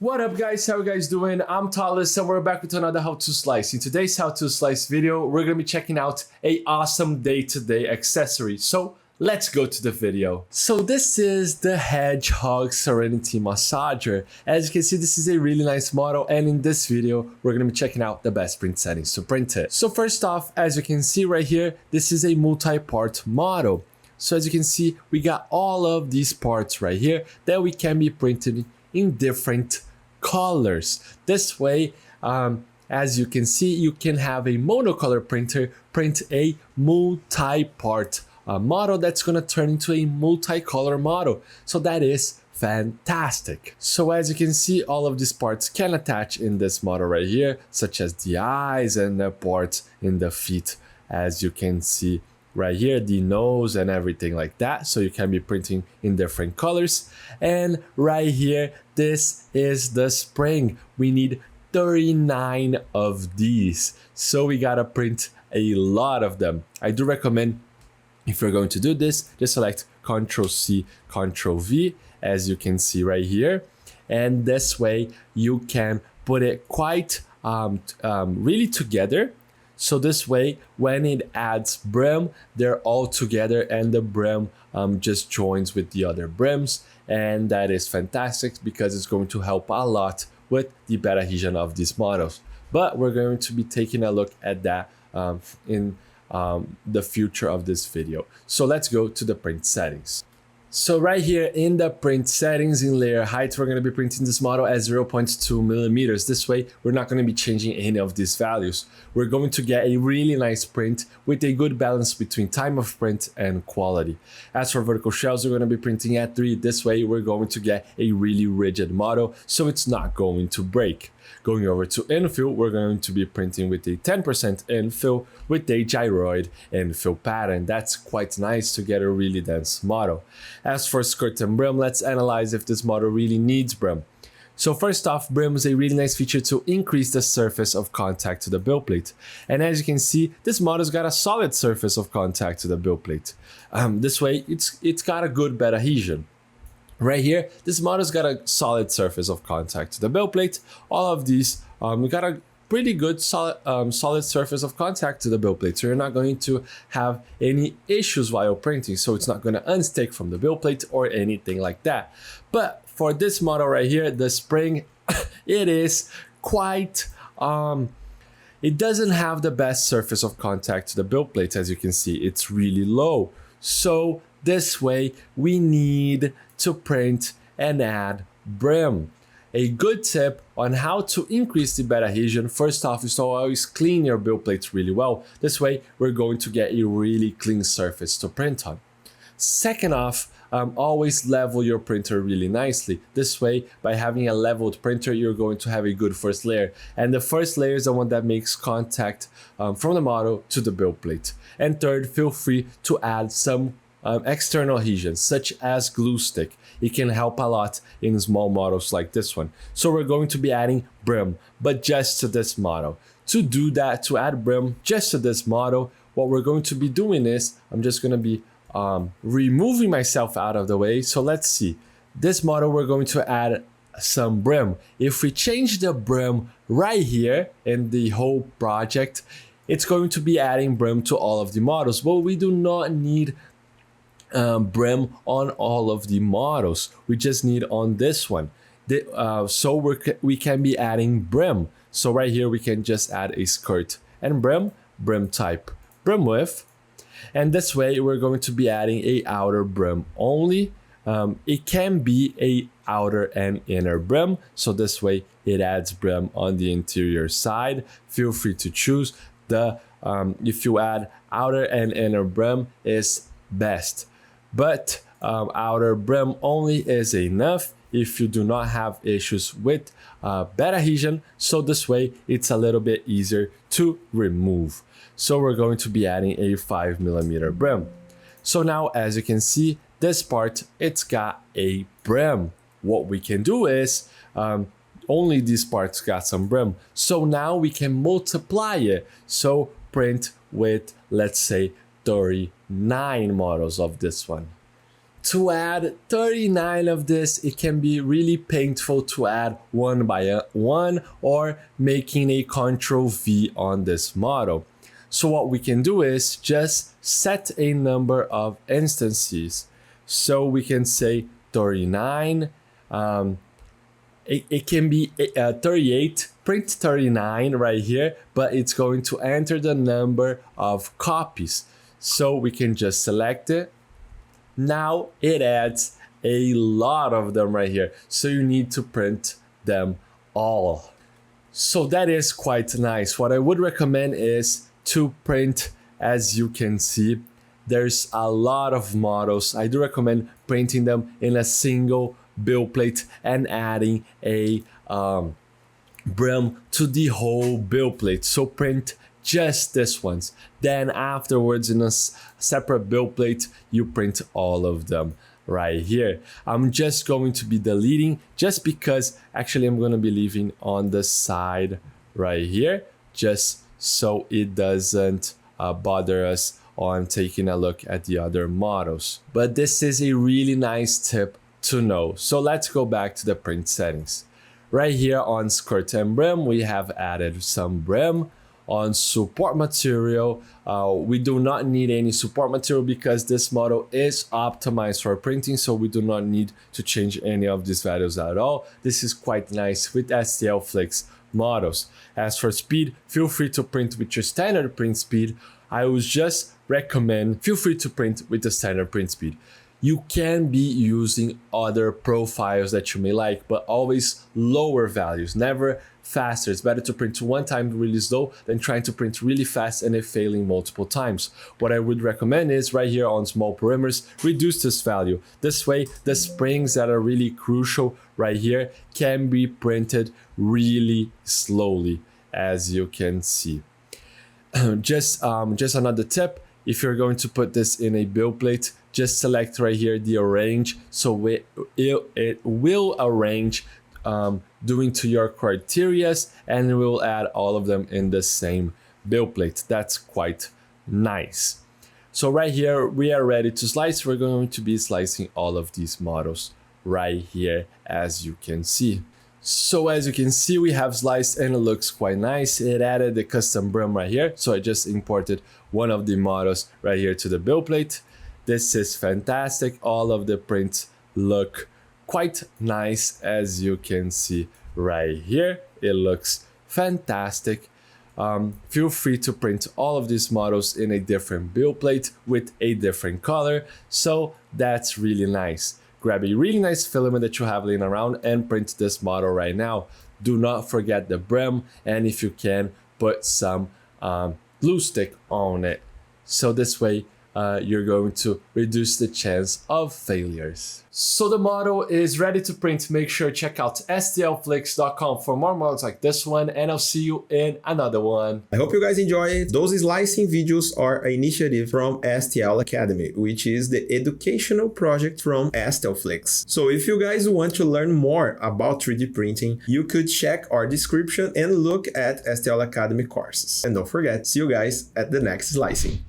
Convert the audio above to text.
What up guys, how you guys doing? I'm Talis and we're back with another how to slice. In today's how to slice video, we're gonna be checking out a awesome day-to-day accessory. So let's go to the video. So this is the Hedgehog Serenity Massager. As you can see, this is a really nice model, and in this video, we're gonna be checking out the best print settings to print it. So first off, as you can see right here, this is a multi-part model. So as you can see, we got all of these parts right here that we can be printed in different colors. This way, as you can see, you can have a monocolor printer print a multi-part model that's gonna turn into a multicolor model. So that is fantastic. So as you can see, all of these parts can attach in this model right here, such as the eyes and the parts in the feet, as you can see right here, the nose and everything like that. So you can be printing in different colors. And right here, this is the spring. We need 39 of these. So we gotta print a lot of them. I do recommend, if you're going to do this, just select Ctrl C, Ctrl V, as you can see right here. And this way you can put it quite really together. So this way, when it adds brim, they're all together and the brim just joins with the other brims. And that is fantastic because it's going to help a lot with the bed adhesion of these models. But we're going to be taking a look at that in the future of this video. So let's go to the print settings. So right here in the print settings, in layer height, we're going to be printing this model at 0.2 millimeters. This way, we're not going to be changing any of these values. We're going to get a really nice print with a good balance between time of print and quality. As for vertical shelves, we're going to be printing at 3. This way, we're going to get a really rigid model, so it's not going to break. Going over to infill, we're going to be printing with a 10% infill with a gyroid infill pattern. That's quite nice to get a really dense model. As for skirt and brim, let's analyze if this model really needs brim. So first off, brim is a really nice feature to increase the surface of contact to the build plate. And as you can see, this model's got a solid surface of contact to the build plate. This way, it's got a good bed adhesion. Right here, this model's got a solid surface of contact to the build plate. All of these, we got a pretty good solid surface of contact to the build plate. So you're not going to have any issues while printing. So it's not going to unstick from the build plate or anything like that. But for this model right here, the spring, it is quite, it doesn't have the best surface of contact to the build plate. As you can see, it's really low. So this way, we need to print and add brim. A good tip on how to increase the bed adhesion, first off, is to always clean your build plates really well. This way, we're going to get a really clean surface to print on. Second off, always level your printer really nicely. This way, by having a leveled printer, you're going to have a good first layer. And the first layer is the one that makes contact from the model to the build plate. And third, feel free to add some external adhesions, such as glue stick. It can help a lot in small models like this one. So we're going to be adding brim, but just to this model. To do that, to add brim just to this model, what we're going to be doing is, I'm just going to be removing myself out of the way. So let's see. This model, we're going to add some brim. If we change the brim right here in the whole project, it's going to be adding brim to all of the models, but we do not need brim on all of the models. We just need on this one. So we can be adding brim. So right here, we can just add a skirt and brim type, brim width. And this way, we're going to be adding a outer brim only. It can be a outer and inner brim. So this way, it adds brim on the interior side. Feel free to choose. If you add outer and inner brim is best. But outer brim only is enough if you do not have issues with bed adhesion. So this way, it's a little bit easier to remove. So we're going to be adding a 5mm brim. So now, as you can see, this part, it's got a brim. What we can do is, only these parts got some brim. So now we can multiply it. So print with, let's say, 39 models of this one. To add 39 of this, it can be really painful to add one by one or making a Ctrl V on this model. So what we can do is just set a number of instances. So we can say 39, it can be 38, print 39 right here, but it's going to enter the number of copies. So we can just select it. Now it adds a lot of them right here. So you need to print them all. So that is quite nice. What I would recommend is to print, as you can see, there's a lot of models. I do recommend printing them in a single build plate and adding a brim to the whole build plate. So print just this ones. Then afterwards, in a separate build plate, you print all of them right here. I'm just going to be deleting just because actually I'm going to be leaving on the side right here, just so it doesn't bother us on taking a look at the other models. But this is a really nice tip to know. So let's go back to the print settings. Right here on skirt and brim, we have added some brim. On support material, we do not need any support material because this model is optimized for printing, so we do not need to change any of these values at all. This is quite nice with STL Flix models. As for speed, feel free to print with your standard print speed. I would just recommend feel free to print with the standard print speed. You can be using other profiles that you may like, but always lower values, never faster. It's better to print one time really slow than trying to print really fast and it failing multiple times. What I would recommend is right here on small perimeters, reduce this value. This way, the springs that are really crucial right here can be printed really slowly, as you can see. Just another tip, if you're going to put this in a build plate, just select right here the arrange, so it will arrange doing to your criterias, and it will add all of them in the same build plate. That's quite nice. So right here we are ready to slice. We're going to be slicing all of these models right here, as you can see. So as you can see, we have sliced and it looks quite nice. It added the custom brim right here, so I just imported one of the models right here to the build plate. This is fantastic. All of the prints look quite nice, as you can see right here. It looks fantastic. Feel free to print all of these models in a different build plate with a different color. So that's really nice. Grab a really nice filament that you have laying around and print this model right now. Do not forget the brim, and if you can, put some glue stick on it. So this way, you're going to reduce the chance of failures. So the model is ready to print. Make sure to check out stlflix.com for more models like this one, and I'll see you in another one. I hope you guys enjoy it. Those slicing videos are an initiative from STL Academy, which is the educational project from STL Flix. So if you guys want to learn more about 3D printing, you could check our description and look at STL Academy courses. And don't forget, see you guys at the next slicing.